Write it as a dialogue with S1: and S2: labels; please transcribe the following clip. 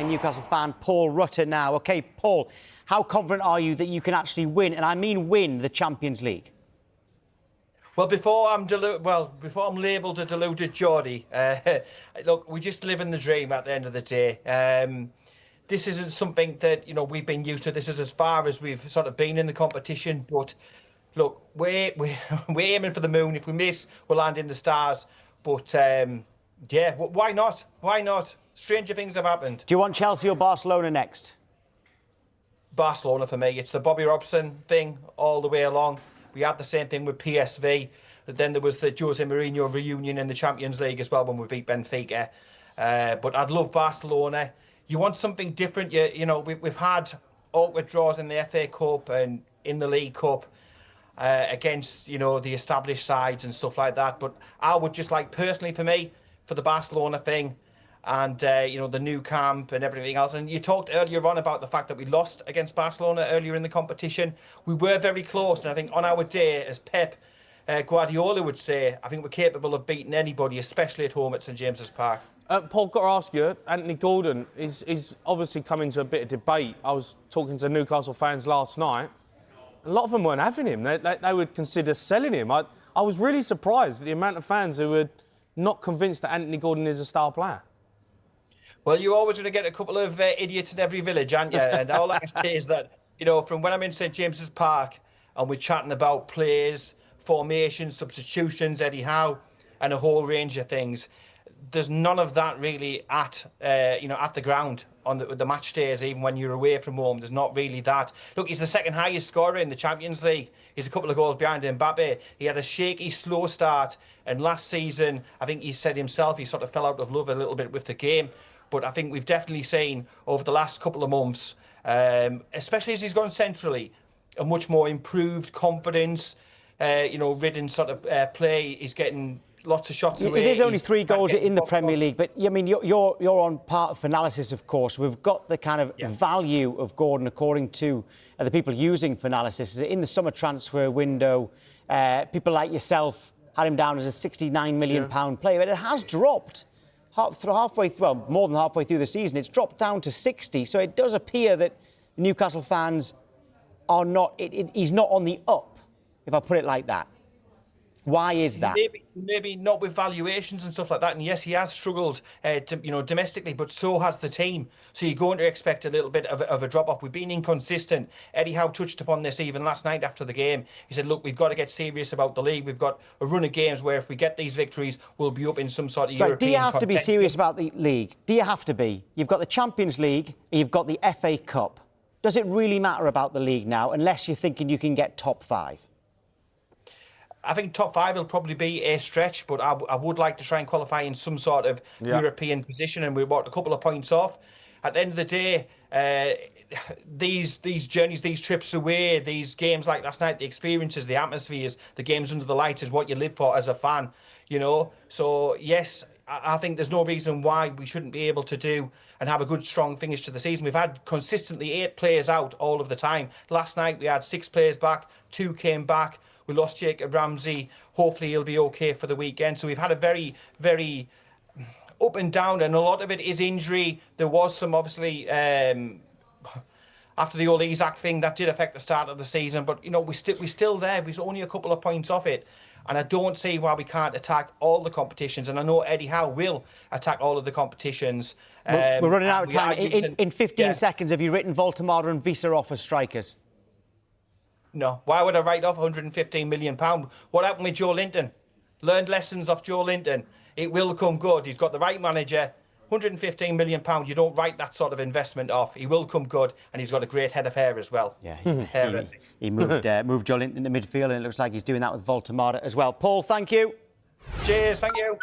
S1: Newcastle fan Paul Rutter now. OK, Paul, how confident are you that you can actually win, and I mean win, the Champions League?
S2: Well, before I'm labelled a deluded Geordie, look, we just live in the dream at the end of the day. This isn't something that, we've been used to. This is as far as we've sort of been in the competition. But look, we're aiming for the moon. If we miss, we'll land in the stars. But yeah, why not? Why not? Stranger things have happened.
S1: Do you want Chelsea or Barcelona next?
S2: Barcelona for me. It's the Bobby Robson thing all the way along. We had the same thing with PSV. But then there was the Jose Mourinho reunion in the Champions League as well when we beat Benfica. But I'd love Barcelona. You want something different. We've had awkward draws in the FA Cup and in the League Cup against, the established sides and stuff like that. But I would just like, personally for me, for the Barcelona thing, and, the new camp and everything else. And you talked earlier on about the fact that we lost against Barcelona earlier in the competition. We were very close. And I think on our day, as Pep Guardiola would say, I think we're capable of beating anybody, especially at home at St James's Park.
S3: Paul, got to ask you, Anthony Gordon is obviously coming to a bit of debate. I was talking to Newcastle fans last night. A lot of them weren't having him. They would consider selling him. I was really surprised at the amount of fans who were not convinced that Anthony Gordon is a star player.
S2: Well, you're always going to get a couple of idiots in every village, aren't you? And all I can say is that, from when I'm in St James's Park and we're chatting about players, formations, substitutions, Eddie Howe, and a whole range of things, there's none of that really at the ground on the match days, even when you're away from home. There's not really that. Look, he's the second highest scorer in the Champions League. He's a couple of goals behind Mbappe. He had a shaky, slow start. And last season, I think he said himself, he sort of fell out of love a little bit with the game. But I think we've definitely seen over the last couple of months, especially as he's gone centrally, a much more improved confidence, ridden sort of play. He's getting lots of shots away.
S1: It is only 3 goals in the Premier League, but I mean, you're on part of Finalysis, of course. We've got the kind of value of Gordon according to the people using Finalysis. In the summer transfer window, people like yourself had him down as a £69 million player, but it has dropped. More than halfway through the season, it's dropped down to 60. So it does appear that Newcastle fans are not. He's not on the up, if I put it like that. Why is that?
S2: Maybe not with valuations and stuff like that. And yes, he has struggled, domestically, but so has the team. So you're going to expect a little bit of a drop-off. We've been inconsistent. Eddie Howe touched upon this even last night after the game. He said, look, we've got to get serious about the league. We've got a run of games where if we get these victories, we'll be up in some sort of European
S1: Do you have to be
S2: contention.
S1: serious about the league? Do you have to be? You've got the Champions League, you've got the FA Cup. Does it really matter about the league now, unless you're thinking you can get top 5?
S2: I think top 5 will probably be a stretch, but I would like to try and qualify in some sort of European position, and we're a couple of points off. At the end of the day, these journeys, these trips away, these games like last night, the experiences, the atmospheres, the games under the lights is what you live for as a fan, So, yes, I think there's no reason why we shouldn't be able to do and have a good, strong finish to the season. We've had consistently 8 players out all of the time. Last night, we had 6 players back, 2 came back. We lost Jacob Ramsey. Hopefully he'll be okay for the weekend. So we've had a very, very up and down, and a lot of it is injury. There was some, obviously, after the old Isaac thing, that did affect the start of the season. But, we're still there. We're only a couple of points off it. And I don't see why we can't attack all the competitions. And I know Eddie Howe will attack all of the competitions.
S1: We're running out of time. In 15 seconds, have you written Voltemada and Visa off as strikers?
S2: No. Why would I write off £115 million? What happened with Joe Linton? Learned lessons off Joe Linton. It will come good. He's got the right manager. £115 million. You don't write that sort of investment off. He will come good, and he's got a great head of hair as well.
S1: Yeah, he moved Joe Linton into midfield, and it looks like he's doing that with Voltemada as well. Paul, thank you.
S2: Cheers, thank you.